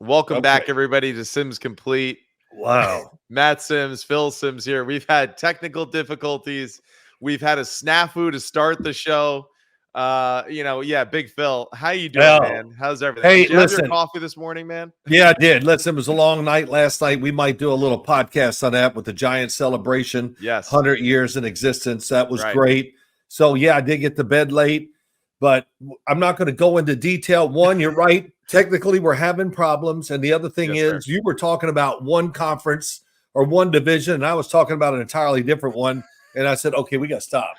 Welcome back, Okay. everybody, to Sims Complete. Wow. Matt Sims, Phil Sims here. We've had technical difficulties. We've had a snafu to start the show. Big Phil, how you doing, Well, man? How's everything? hey, Did you have your listen. coffee this morning, man? Yeah, I did. Listen, it was a long night last night. We might do a little podcast on that with the Giants celebration. Yes. 100 years in existence. That was Right. great. So, yeah, I did get to bed late, but I'm not going to go into detail. One, you're right. Technically, we're having problems. And the other thing Yes, is, you were talking about one conference or one division, and I was talking about an entirely different one. And I said, okay, we got to stop.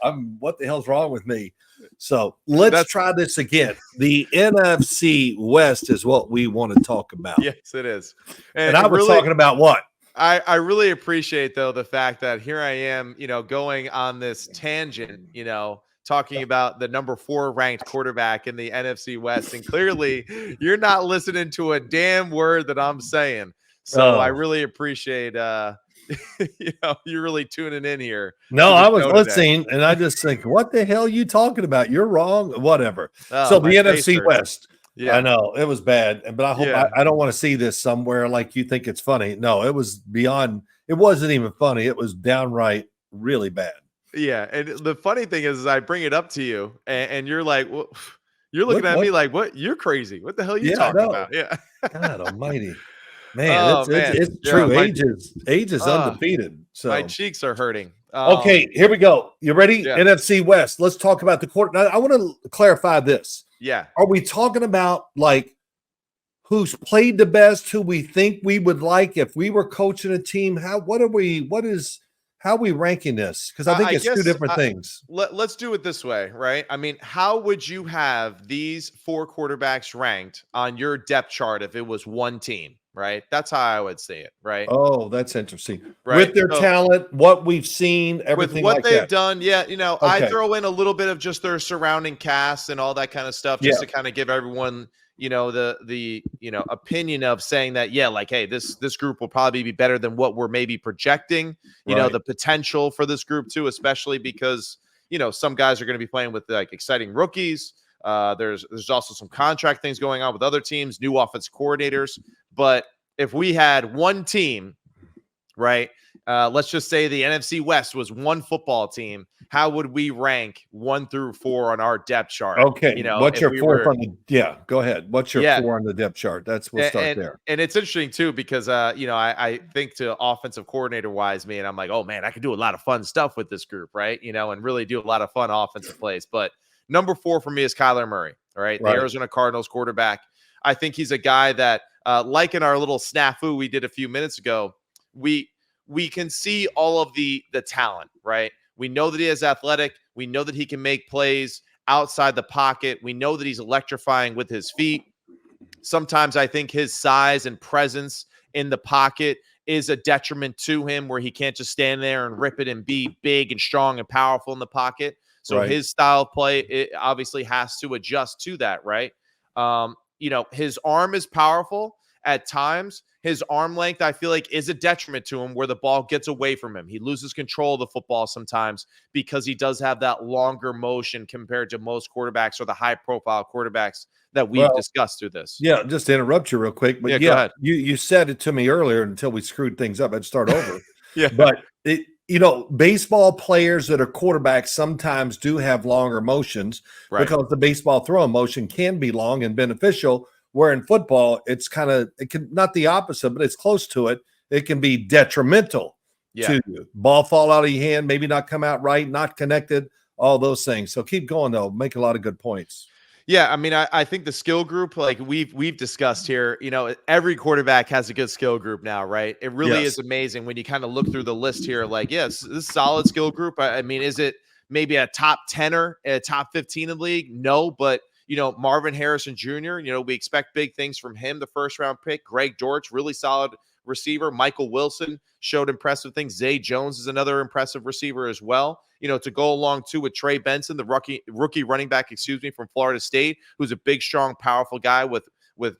I'm what the hell's wrong with me? So let's try this again. The NFC West is what we want to talk about. Yes, it is. And I was talking about what? I really appreciate, though, the fact that here I am, going on this tangent, talking about the number 4 ranked quarterback in the NFC West. And clearly you're not listening to a damn word that I'm saying. So I really appreciate you're really tuning in here. No, I was listening and I just think, what the hell are you talking about? You're wrong. Whatever. So the NFC West. Yeah, I know it was bad, but I hope I don't want to see this somewhere like you think it's funny. No, it was beyond. It wasn't even funny. It was downright really bad. Yeah, and the funny thing is I bring it up to you, and you're like, well, you're looking at me like, what? You're crazy. What the hell are you talking about? Yeah. God almighty. Man, it's true. Age is undefeated. So my cheeks are hurting. Okay, here we go. You ready? Yeah. NFC West. Let's talk about the court. Now, I want to clarify this. Yeah. Are we talking about like who's played the best, who we think we would like if we were coaching a team? How are we ranking this? Because I think it's two different things. Let's do it this way, right? I mean, how would you have these 4 quarterbacks ranked on your depth chart if it was one team, right? That's how I would say it, right? Oh, that's interesting. Right? With their talent, what we've seen, everything with what like they've that. done, yeah. I throw in a little bit of just their surrounding cast and all that kind of stuff, just to kind of give everyone the opinion of saying that, like, hey, this group will probably be better than what we're maybe projecting, the potential for this group too, especially because, some guys are going to be playing with like exciting rookies. There's also some contract things going on with other teams, new offensive coordinators. But if we had one team, right, let's just say the NFC West was one football team, how would we rank 1 through 4 on our depth chart? Okay. What's your 4th on the go ahead. What's your 4 on the depth chart? We'll start there. And it's interesting too, because I think to offensive coordinator wise me, and I'm like, oh man, I could do a lot of fun stuff with this group, right? And really do a lot of fun offensive plays. But number 4 for me is Kyler Murray. All right. The Arizona Cardinals quarterback. I think he's a guy that like in our little snafu we did a few minutes ago, we can see all of the talent, right? We know that he is athletic. We know that he can make plays outside the pocket. We know that he's electrifying with his feet. Sometimes I think his size and presence in the pocket is a detriment to him, where he can't just stand there and rip it and be big and strong and powerful in the pocket. So his style of play, it obviously has to adjust to that, right? His arm is powerful at times. His arm length, I feel like, is a detriment to him, where the ball gets away from him. He loses control of the football sometimes because he does have that longer motion compared to most quarterbacks or the high-profile quarterbacks that we've discussed through this. Yeah, just to interrupt you real quick. But go ahead. You said it to me earlier until we screwed things up. I'd start over. But baseball players that are quarterbacks sometimes do have longer motions because the baseball throwing motion can be long and beneficial. Where in football, it's not the opposite, but it's close to it. It can be detrimental to you. Ball fall out of your hand, maybe not come out right, not connected, all those things. So keep going, though. Make a lot of good points. Yeah, I mean, I think the skill group, like we've discussed here, every quarterback has a good skill group now, right? It really is amazing when you kind of look through the list here. Like, yes, this solid skill group. I mean, is it maybe a top 10er, a top 15 in the league? No, but Marvin Harrison Jr., we expect big things from him, the first-round pick. Greg Dortch, really solid receiver. Michael Wilson showed impressive things. Zay Jones is another impressive receiver as well. To go along, too, with Trey Benson, the rookie running back, from Florida State, who's a big, strong, powerful guy with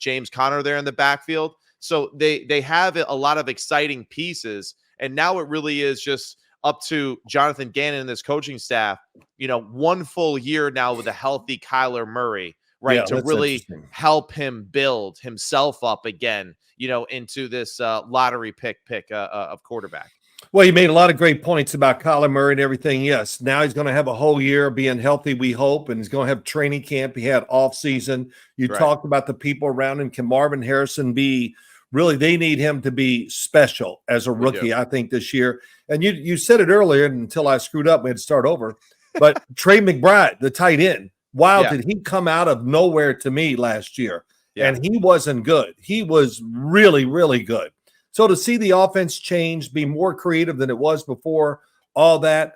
James Conner there in the backfield. So they have a lot of exciting pieces, and now it really is just up to Jonathan Gannon and this coaching staff, 1 full year now with a healthy Kyler Murray, right? To that's really interesting. help him build himself up again, into this lottery pick of quarterback. Well, you made a lot of great points about Kyler Murray and everything. Yes, now he's going to have a whole year being healthy, we hope, and he's going to have training camp. He had off season. You talked about the people around him. Can Marvin Harrison be really? They need him to be special as a rookie, I think, this year. And you said it earlier, until I screwed up, we had to start over. But Trey McBride, the tight end, wow, did he come out of nowhere to me last year? And he wasn't good. He was really, really good. So to see the offense change, be more creative than it was before, all that,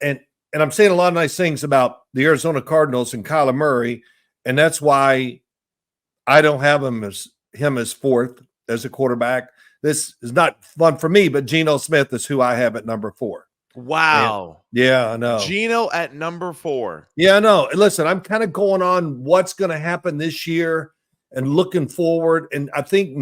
and I'm saying a lot of nice things about the Arizona Cardinals and Kyler Murray, and that's why I don't have him as fourth as a quarterback. This is not fun for me, but Geno Smith is who I have at number 4. Wow. And, yeah, I know. Geno at number 4. Yeah, I know. Listen, I'm kind of going on what's going to happen this year and looking forward, and I think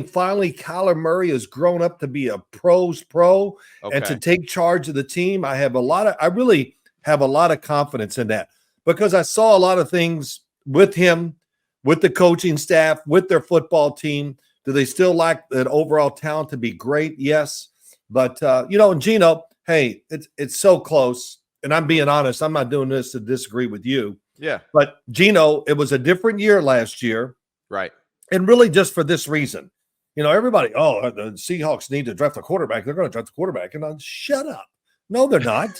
finally Kyler Murray has grown up to be a pro's pro and to take charge of the team. I really have a lot of confidence in that, because I saw a lot of things with him, with the coaching staff, with their football team. Do they still lack that overall talent to be great? Yes. But, and Geno, hey, it's so close. And I'm being honest, I'm not doing this to disagree with you. Yeah. But Geno, it was a different year last year. Right. And really just for this reason. Everybody, the Seahawks need to draft a quarterback. They're going to draft a quarterback. And shut up. No, they're not.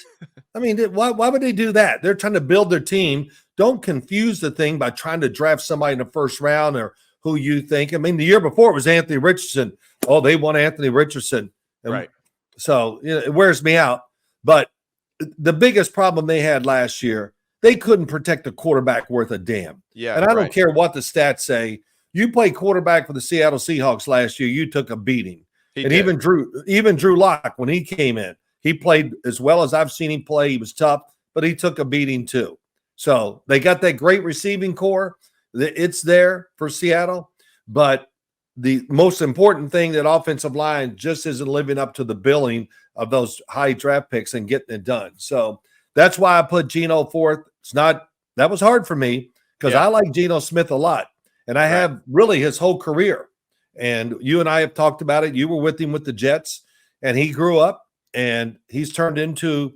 I mean, why would they do that? They're trying to build their team. Don't confuse the thing by trying to draft somebody in the first round or who you think. I mean, the year before it was Anthony Richardson. Oh, they want Anthony Richardson. And right. So it wears me out. But the biggest problem they had last year, they couldn't protect a quarterback worth a damn. Yeah. And I don't care what the stats say. You played quarterback for the Seattle Seahawks last year. You took a beating. Even Drew Lock, when he came in, he played as well as I've seen him play. He was tough, but he took a beating too. So they got that great receiving core. It's there for Seattle. But the most important thing, that offensive line just isn't living up to the billing of those high draft picks and getting it done. So that's why I put Geno fourth. That was hard for me, because I like Geno Smith a lot. And I have really his whole career. And you and I have talked about it. You were with him with the Jets, and he grew up, and he's turned into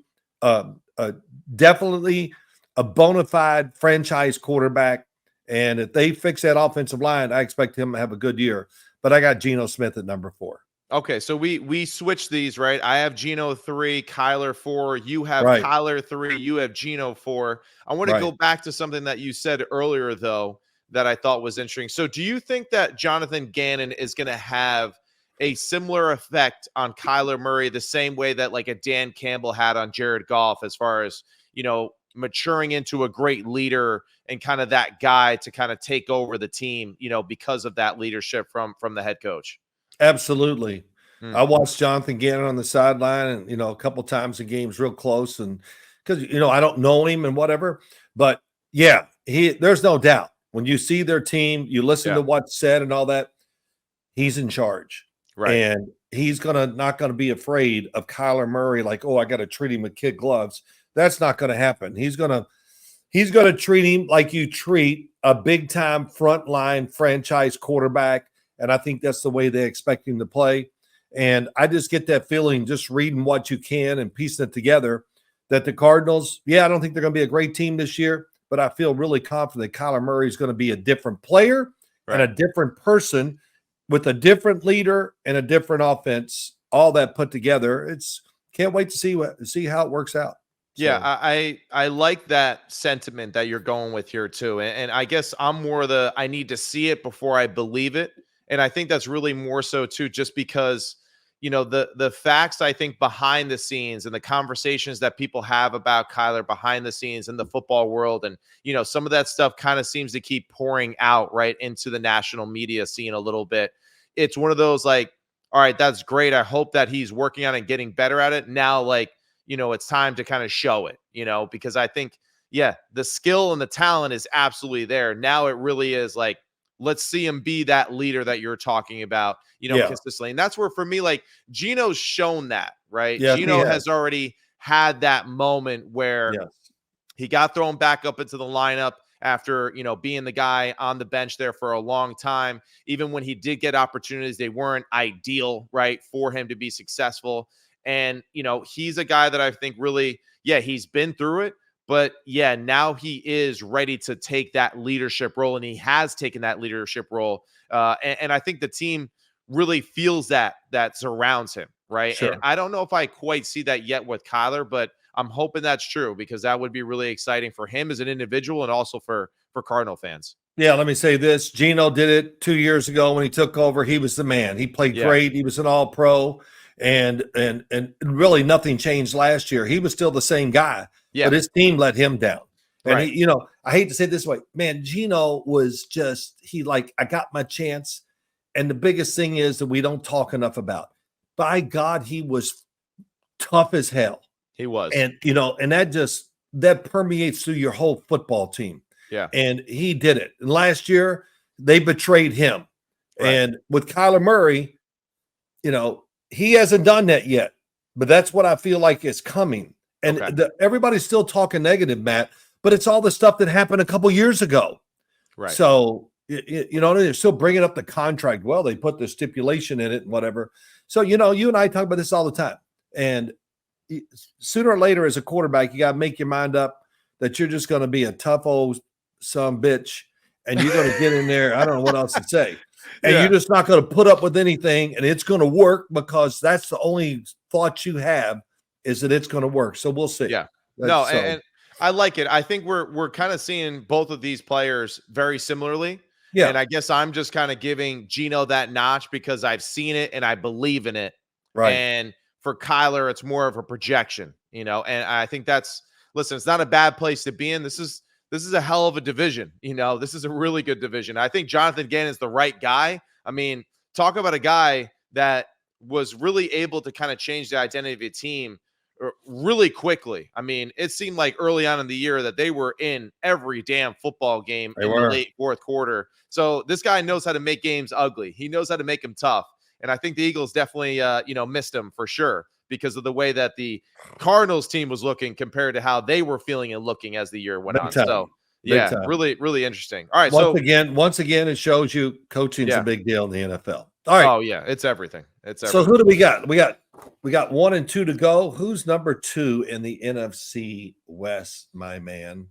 definitely a bona fide franchise quarterback. And if they fix that offensive line, I expect him to have a good year. But I got Geno Smith at number 4. Okay, so we switched these, right? I have Geno 3, Kyler 4. You have Kyler 3. You have Geno 4. I want to go back to something that you said earlier, though, that I thought was interesting. So do you think that Jonathan Gannon is going to have a similar effect on Kyler Murray, the same way that like a Dan Campbell had on Jared Goff, as far as, maturing into a great leader and kind of that guy to kind of take over the team, because of that leadership from the head coach? Absolutely. I watched Jonathan Gannon on the sideline, and, a couple times in games real close, and because, I don't know him and whatever, but yeah, there's no doubt. When you see their team, you listen to what's said and all that, he's in charge. Right. And he's not going to be afraid of Kyler Murray, like, oh, I got to treat him with kid gloves. That's not going to happen. He's going to treat him like you treat a big-time frontline franchise quarterback, and I think that's the way they expect him to play. And I just get that feeling, just reading what you can and piecing it together, that the Cardinals, I don't think they're going to be a great team this year, but I feel really confident Kyler Murray is going to be a different player and a different person with a different leader and a different offense, all that put together. Can't wait to see how it works out. So. Yeah, I like that sentiment that you're going with here too. And I guess I'm more I need to see it before I believe it. And I think that's really more so too, just because, the facts, I think, behind the scenes and the conversations that people have about Kyler behind the scenes in the football world. And, some of that stuff kind of seems to keep pouring out right into the national media scene a little bit. It's one of those like, all right, that's great. I hope that he's working on it and getting better at it. Now, it's time to kind of show it, because I think, the skill and the talent is absolutely there. Now it really is like, let's see him be that leader that you're talking about, consistently. And that's where, for me, like, Geno's shown that, right? Yeah, Geno has already had that moment where he got thrown back up into the lineup, after, being the guy on the bench there for a long time. Even when he did get opportunities, they weren't ideal, right, for him to be successful. And, he's a guy that I think really, he's been through it. But now he is ready to take that leadership role, and he has taken that leadership role. And I think the team really feels that surrounds him, right? Sure. And I don't know if I quite see that yet with Kyler, but I'm hoping that's true, because that would be really exciting for him as an individual and also for Cardinal fans. Yeah, let me say this. Geno did it 2 years ago when he took over. He was the man. He played great. He was an all-pro, and really nothing changed last year. He was still the same guy. Yeah. But his team let him down. And, he, I hate to say it this way, man, Geno was just, I got my chance. And the biggest thing is that we don't talk enough about. By God, he was tough as hell. He was. And, and that permeates through your whole football team. Yeah. And he did it. And last year, they betrayed him. Right. And with Kyler Murray, he hasn't done that yet. But that's what I feel like is coming. And everybody's still talking negative, Matt, but it's all the stuff that happened a couple years ago. Right. So, they're still bringing up the contract. Well, they put the stipulation in it and whatever. So, you and I talk about this all the time. And sooner or later, as a quarterback, you got to make your mind up that you're just going to be a tough old son bitch, and you're going to get in there. I don't know what else to say. And you're just not going to put up with anything, and it's going to work, because that's the only thought you have, is that it's going to work. So we'll see. Yeah. And I like it. I think we're kind of seeing both of these players very similarly. Yeah. And I guess I'm just kind of giving Geno that notch because I've seen it and I believe in it. Right. And for Kyler, it's more of a projection, and I think listen, it's not a bad place to be in. This is a hell of a division. This is a really good division. I think Jonathan Gannon's the right guy. I mean, talk about a guy that was really able to kind of change the identity of a team really quickly. I mean, it seemed like early on in the year that they were in every damn football game in the late fourth quarter. So this guy knows how to make games ugly. He knows how to make them tough. And I think the Eagles definitely, missed him for sure because of the way that the Cardinals team was looking compared to how they were feeling and looking as the year went on. So really, really interesting. All right. Once again, it shows you coaching is a big deal in the NFL. All right. Oh yeah. It's everything. So who do we got? We got 1 and 2 to go. Who's number 2 in the NFC West, my man?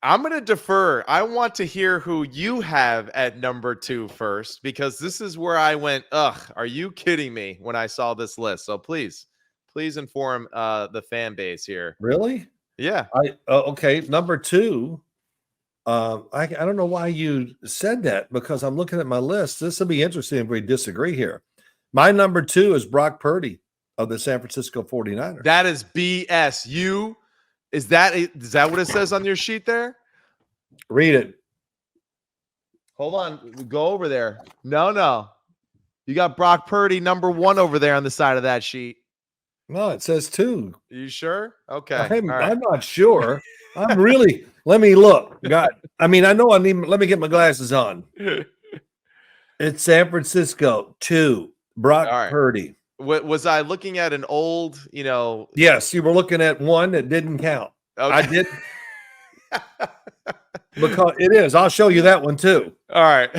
I'm going to defer. I want to hear who you have at number 2 first, because this is where I went, are you kidding me when I saw this list? So please inform the fan base here. Really? Yeah. Okay. Number 2. I don't know why you said that, because I'm looking at my list. This will be interesting if we disagree here. My number 2 is Brock Purdy of the San Francisco 49ers. That is BS. Is that what it says on your sheet there? Read it. Hold on. Go over there. No. You got Brock Purdy number 1 over there on the side of that sheet. No, it says 2. Are you sure? Okay. I'm not sure. I'm really, let me look. God, I know let me get my glasses on. It's San Francisco 2. Brock Purdy. Was I looking at an old, Yes, you were looking at one that didn't count. Okay. I did. Because it is. I'll show you that one too. All right.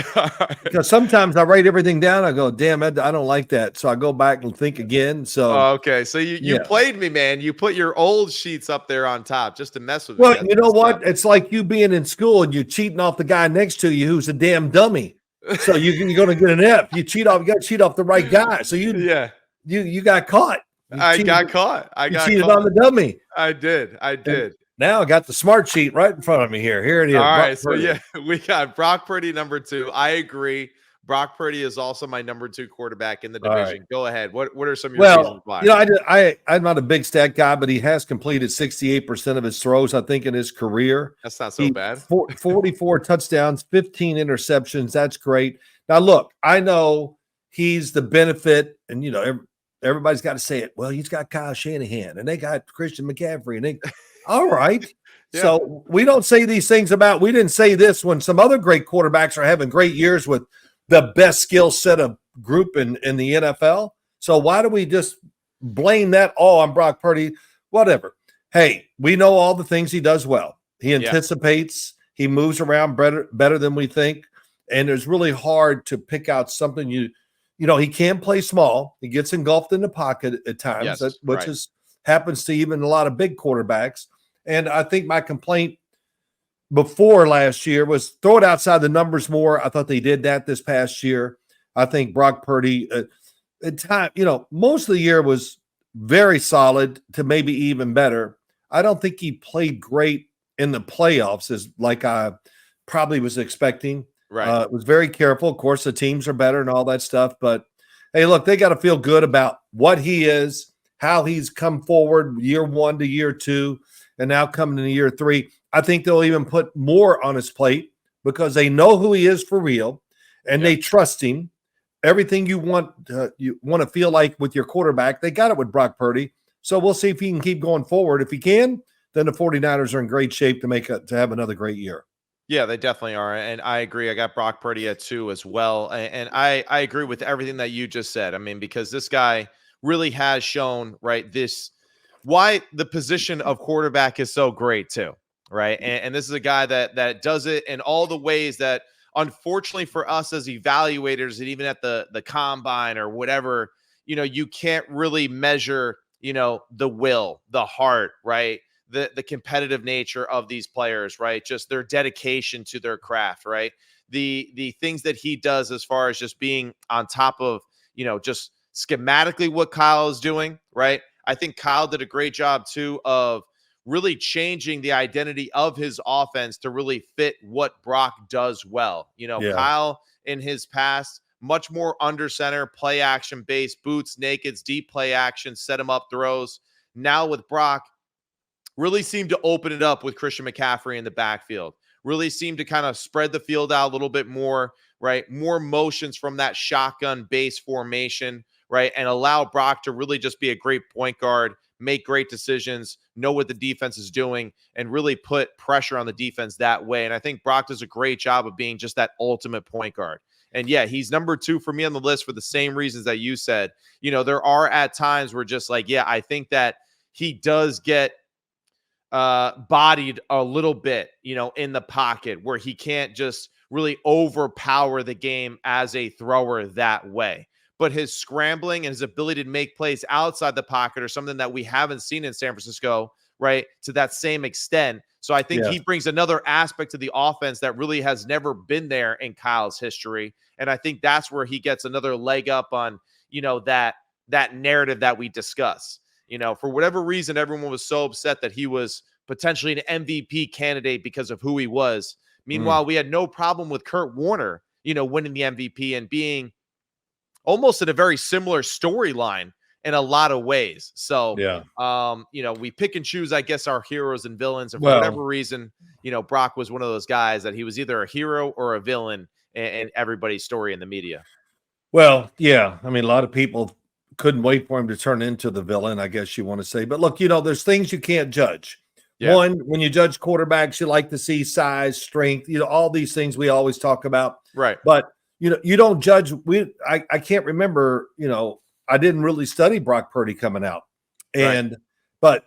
Because sometimes I write everything down. I go, damn, I don't like that. So I go back and think again. So okay. So you played me, man. You put your old sheets up there on top just to mess with me. Well, you know what? It's like you being in school and you're cheating off the guy next to you who's a damn dummy. So you're going to get an F. You got to cheat off the right guy. So you got caught. I got caught. I cheated on the dummy. I did. Now I got the smart sheet right in front of me here. Here it is. All right. So we got Brock Purdy number 2. I agree. Brock Purdy is also my number 2 quarterback in the division. Right. Go ahead. What are some of your reasons why? I'm not a big stat guy, but he has completed 68% of his throws, I think, in his carey. That's not so bad. 44 touchdowns, 15 interceptions. That's great. Now, look, I know he's the benefit, and everybody's got to say it. Well, he's got Kyle Shanahan, and they got Christian McCaffrey, and they all right. Yeah. So we don't say these things we didn't say this when some other great quarterbacks are having great years with the best skill set of group in the NFL. So why do we just blame that all on Brock Purdy? Whatever. Hey, we know all the things he does well. He anticipates. He moves around better than we think. And it's really hard to pick out something he can play small. He gets engulfed in the pocket at times, Yes, which happens to even a lot of big quarterbacks. And I think my complaint before last year was throw it outside the numbers more. I thought they did that this past year. I think Brock Purdy at time, most of the year was very solid to maybe even better. I don't think he played great in the playoffs as like I probably was expecting. Right. Was very careful. Of course, the teams are better and all that stuff. But, hey, look, they got to feel good about what he is, how he's come forward year 1 to year 2, and now coming into year 3. I think they'll even put more on his plate because they know who he is for real, and they trust him. Everything you want to feel like with your quarterback, they got it with Brock Purdy. So we'll see if he can keep going forward. If he can, then the 49ers are in great shape to have another great year. Yeah, they definitely are. And I agree. I got Brock Purdy at 2 as well. And I agree with everything that you just said. I mean, because this guy really has shown, right, why the position of quarterback is so great too, right? And this is a guy that does it in all the ways that, unfortunately for us as evaluators, and even at the combine or whatever, you can't really measure, the will, the heart, right? The competitive nature of these players, right? Just their dedication to their craft, right? The things that he does as far as just being on top of, just schematically what Kyle is doing, right? I think Kyle did a great job too of really changing the identity of his offense to really fit what Brock does well. Kyle in his past, much more under center, play action based, boots, nakeds, deep play action, set him up throws. Now with Brock, really seemed to open it up with Christian McCaffrey in the backfield. Really seemed to kind of spread the field out a little bit more, right? More motions from that shotgun base formation, right? And allow Brock to really just be a great point guard, make great decisions, know what the defense is doing, and really put pressure on the defense that way. And I think Brock does a great job of being just that ultimate point guard. And yeah, he's number 2 for me on the list for the same reasons that you said. There are at times where just like, yeah, I think that he does get bodied a little bit, in the pocket where he can't just really overpower the game as a thrower that way. But his scrambling and his ability to make plays outside the pocket are something that we haven't seen in San Francisco, right, to that same extent. So I think he brings another aspect to the offense that really has never been there in Kyle's history. And I think that's where he gets another leg up on, that narrative that we discuss. For whatever reason, everyone was so upset that he was potentially an MVP candidate because of who he was. Meanwhile, we had no problem with Kurt Warner, winning the MVP and being almost in a very similar storyline in a lot of ways. So, we pick and choose, I guess, our heroes and villains. And for whatever reason, Brock was one of those guys that he was either a hero or a villain in everybody's story in the media. Well, yeah. I mean, a lot of people couldn't wait for him to turn into the villain, I guess you want to say. But look, there's things you can't judge. Yeah. One, when you judge quarterbacks, you like to see size, strength, all these things we always talk about. Right. But, you don't judge. I can't remember, I didn't really study Brock Purdy coming out. But,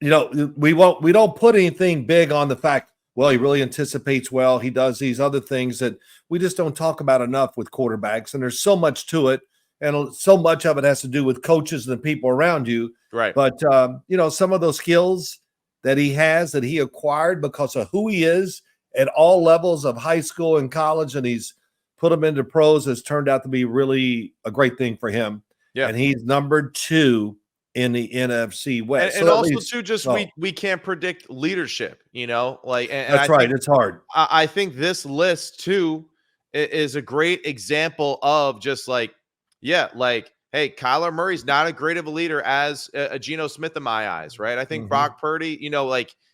we don't put anything big on the fact, well, he really anticipates well. He does these other things that we just don't talk about enough with quarterbacks. And there's so much to it. And so much of it has to do with coaches and the people around you. Right. But, some of those skills that he acquired because of who he is at all levels of high school and college, and he's put them into pros, has turned out to be really a great thing for him. Yeah. And he's number 2 in the NFC West. And also, too, just we can't predict leadership, that's right. It's hard. I think this list, too, is a great example of just like, hey, Kyler Murray's not as great of a leader as a Geno Smith in my eyes, right? I think Brock Purdy,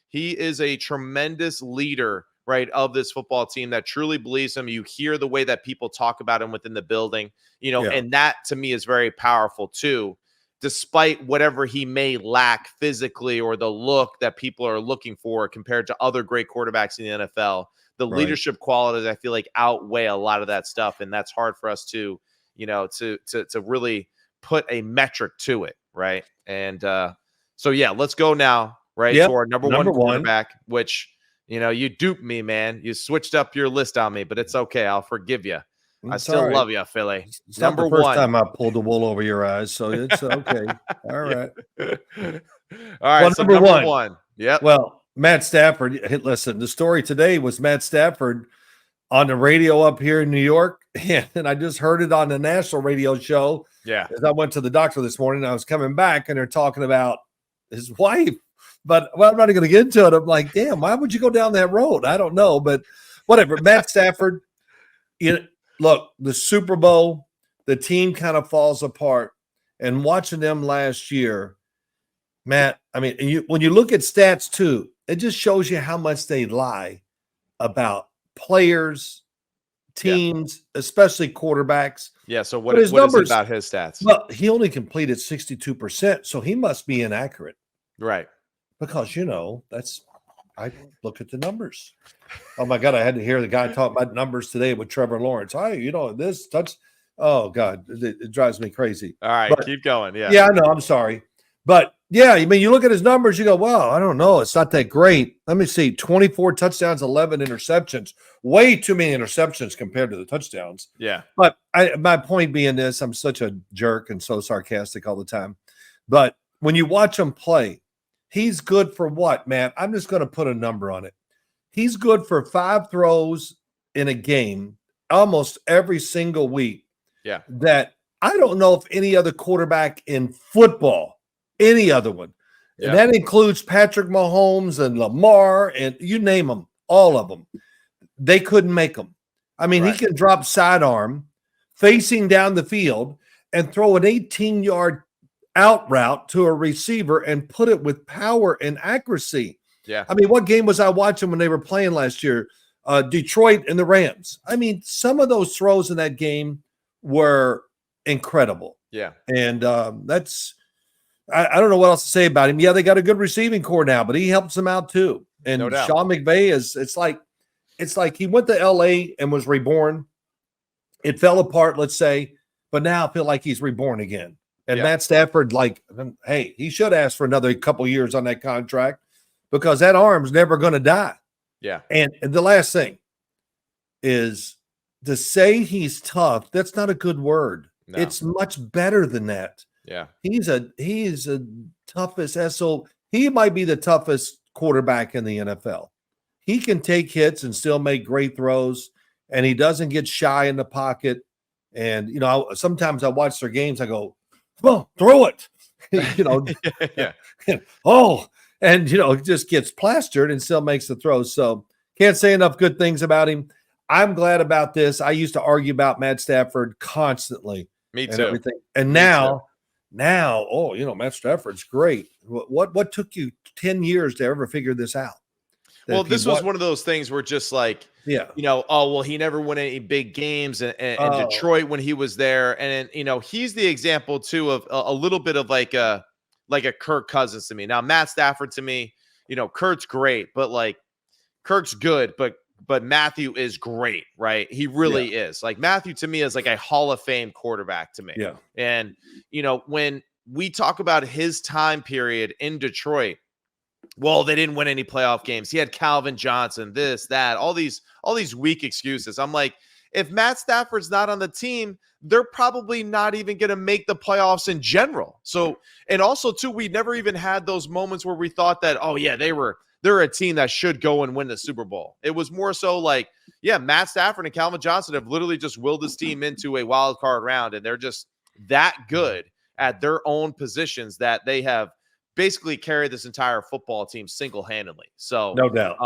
he is a tremendous leader, right, of this football team that truly believes him. You hear the way that people talk about him within the building, and that to me is very powerful too, despite whatever he may lack physically or the look that people are looking for compared to other great quarterbacks in the NFL. The leadership qualities, I feel like, outweigh a lot of that stuff, and that's hard for us to really put a metric to it, right? And so let's go now, right, to our number one quarterback, which You duped me, man. You switched up your list on me, but it's okay. I'll forgive you. I It's still all right. love you, Philly. It's Number not the first one. time I pulled the wool over your eyes, so it's okay. All right. All right. Well, So number one. one. Yep. Well, Matt Stafford. Listen, the story today was Matt Stafford on the radio up here in New York, and I just heard it on the national radio show. Yeah. As I went to the doctor this morning, I was coming back, and they're talking about his wife. But I'm not even going to get into it. I'm like, damn, why would you go down that road? I don't know, but whatever. Matt Stafford. Look, the Super Bowl, the team kind of falls apart, and watching them last year, Matt. I mean, when you look at stats too, it just shows you how much they lie about players, teams, especially quarterbacks. Yeah. So what is it about his stats? Well, he only completed 62%, so he must be inaccurate. Right. Because, I look at the numbers. Oh, my God, I had to hear the guy talk about numbers today with Trevor Lawrence. This touch. Oh, God, it drives me crazy. All right, keep going. Yeah. Yeah, I know. I'm sorry. But, yeah, I mean, you look at his numbers, you go, well, I don't know. It's not that great. Let me see. 24 touchdowns, 11 interceptions. Way too many interceptions compared to the touchdowns. Yeah. But my point being this, I'm such a jerk and so sarcastic all the time. But when you watch him play, he's good for what, man? I'm just going to put a number on it. He's good for 5 throws in a game almost every single week. Yeah. That I don't know if any other quarterback in football, any other one, and that includes Patrick Mahomes and Lamar and you name them, all of them, they couldn't make them. I mean, He can drop sidearm facing down the field and throw an 18-yard out route to a receiver and put it with power and accuracy. Yeah. I mean, what game was I watching when they were playing last year? Detroit and the Rams. I mean, some of those throws in that game were incredible. Yeah. And I don't know what else to say about him. Yeah, they got a good receiving core now, but he helps them out too. And no doubt. Sean McVay it's like he went to LA and was reborn. It fell apart, let's say, but now I feel like he's reborn again. And Matt Stafford, hey, he should ask for another couple years on that contract because that arm's never going to die. Yeah. And the last thing is to say he's tough. That's not a good word. No. It's much better than that. Yeah. He's a toughest SO. He might be the toughest quarterback in the NFL. He can take hits and still make great throws, and he doesn't get shy in the pocket. And, sometimes I watch their games. I go, well, throw it, yeah. And just gets plastered and still makes the throws. So can't say enough good things about him. I'm glad about this. I used to argue about Matt Stafford constantly. Me too. Everything. And now, Matt Stafford's great. What took you 10 years to ever figure this out? Well, this was one of those things where just like, he never won any big games in Detroit when he was there. And, he's the example too of a little bit of like a Kirk Cousins to me. Now, Matt Stafford to me, Kurt's great, but like Kirk's good, but Matthew is great, right? He really is. Like Matthew to me is like a Hall of Fame quarterback to me. Yeah. And, when we talk about his time period in Detroit, well, they didn't win any playoff games. He had Calvin Johnson, this, that, all these weak excuses. I'm like, if Matt Stafford's not on the team, they're probably not even going to make the playoffs in general. So, and also too, we never even had those moments where we thought that, they're a team that should go and win the Super Bowl. It was more so like, Matt Stafford and Calvin Johnson have literally just willed this team into a wild card round, and they're just that good at their own positions that they have basically carried this entire football team single-handedly. So no doubt.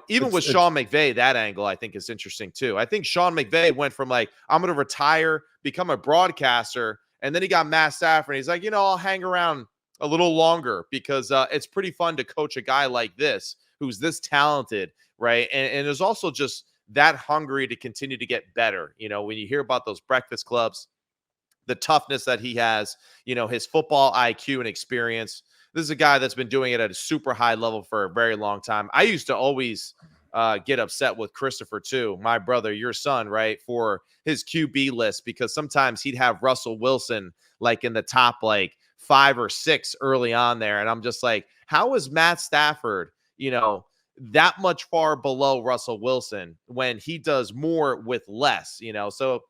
Even with Sean McVay, that angle I think is interesting too. I think Sean McVay went from like, I'm going to retire, become a broadcaster, and then he got Matt Stafford. And he's like, I'll hang around a little longer because it's pretty fun to coach a guy like this who's this talented, right? And there's also just that hungry to continue to get better. When you hear about those breakfast clubs, the toughness that he has, his football IQ and experience. This is a guy that's been doing it at a super high level for a very long time. I used to always get upset with Christopher too, my brother, your son, right, for his QB list, because sometimes he'd have Russell Wilson like in the top like 5 or 6 early on there. And I'm just like, how is Matt Stafford, that much far below Russell Wilson when he does more with less, So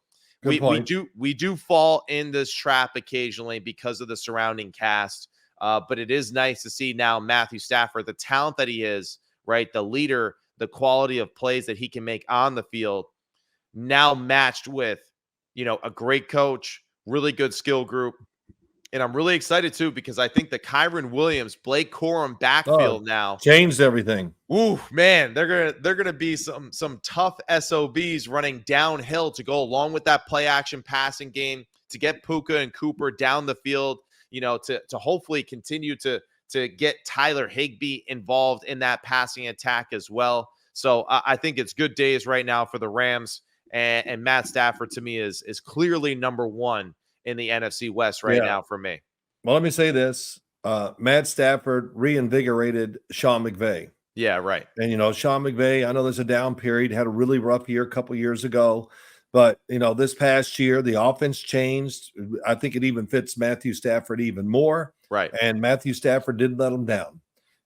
we do fall in this trap occasionally because of the surrounding cast. But it is nice to see now Matthew Stafford, the talent that he is, right? The leader, the quality of plays that he can make on the field, now matched with, a great coach, really good skill group. And I'm really excited too, because I think the Kyron Williams, Blake Corum backfield now changed everything. Ooh, man, they're gonna be some tough SOBs running downhill to go along with that play action passing game to get Puka and Cooper down the field, to hopefully continue to get Tyler Higbee involved in that passing attack as well. So I think it's good days right now for the Rams, and Matt Stafford to me is clearly number one in the NFC West right now for me. Well, let me say this. Matt Stafford reinvigorated Sean McVay. Yeah, right. And, Sean McVay, I know there's a down period, had a really rough year a couple years ago. But, this past year, the offense changed. I think it even fits Matthew Stafford even more. Right. And Matthew Stafford didn't let him down.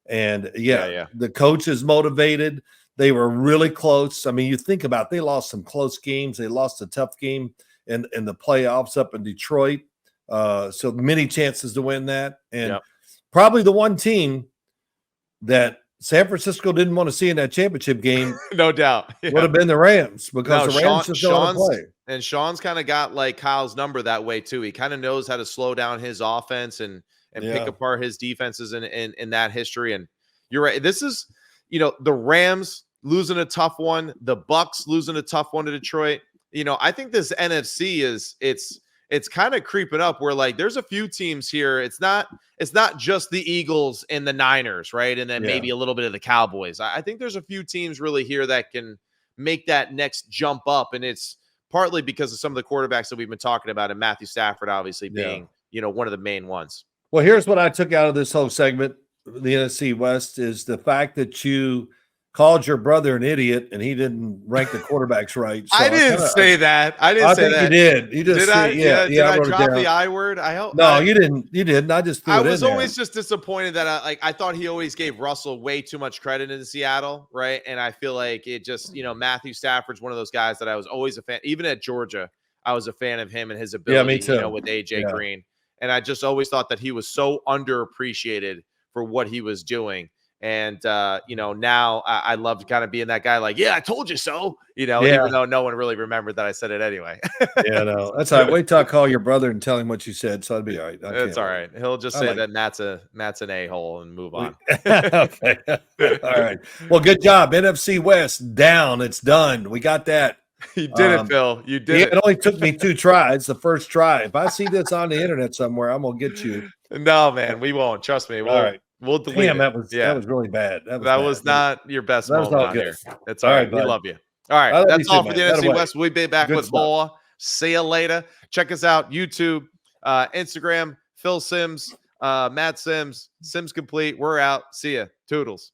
And, the coach is motivated. They were really close. I mean, you think about it, they lost some close games. They lost a tough game in the playoffs up in Detroit. So many chances to win that. And probably the one team that San Francisco didn't want to see in that championship game, no doubt, would have been the Rams, because the Rams just don't want to play. And Sean's kind of got like Kyle's number that way too. He kind of knows how to slow down his offense and pick apart his defenses in that history. And you're right. This is, the Rams losing a tough one, the Bucks losing a tough one to Detroit. I think this NFC it's kind of creeping up where like there's a few teams here. It's not just the Eagles and the Niners, right? And then maybe a little bit of the Cowboys. I think there's a few teams really here that can make that next jump up. And it's partly because of some of the quarterbacks that we've been talking about, and Matthew Stafford obviously being, one of the main ones. Well, here's what I took out of this whole segment, the NFC West, is the fact that you called your brother an idiot and he didn't rank the quarterbacks right. So I didn't say that. I didn't say that. You did. You just did I? Did I drop the I word? I hope. No, you didn't. You didn't. I just threw it in there. I was always just disappointed that I thought he always gave Russell way too much credit in Seattle, right? And I feel like it just, Matthew Stafford's one of those guys that I was always a fan. Even at Georgia, I was a fan of him and his ability, me too. With AJ Green. And I just always thought that he was so underappreciated for what he was doing. And, now I love kind of being that guy like, I told you so, even though no one really remembered that I said it anyway. No, that's all right. Wait till I call your brother and tell him what you said. So that'd be all right. That's all right. He'll just say that Matt's an a-hole and move on. Okay. All right. Well, good job. NFC West down. It's done. We got that. You did it, Phil. You did it. It only took me 2 tries. The first try. If I see this on the internet somewhere, I'm going to get you. No, man, we won't. Trust me. All right. We'll delete that was really bad. That was not your best moment out here. That's all right. We love you. All right. That's all for the NFC West. We'll be back with more. See you later. Check us out. YouTube, Instagram, Phil Sims, Matt Sims, Sims Complete. We're out. See ya. Toodles.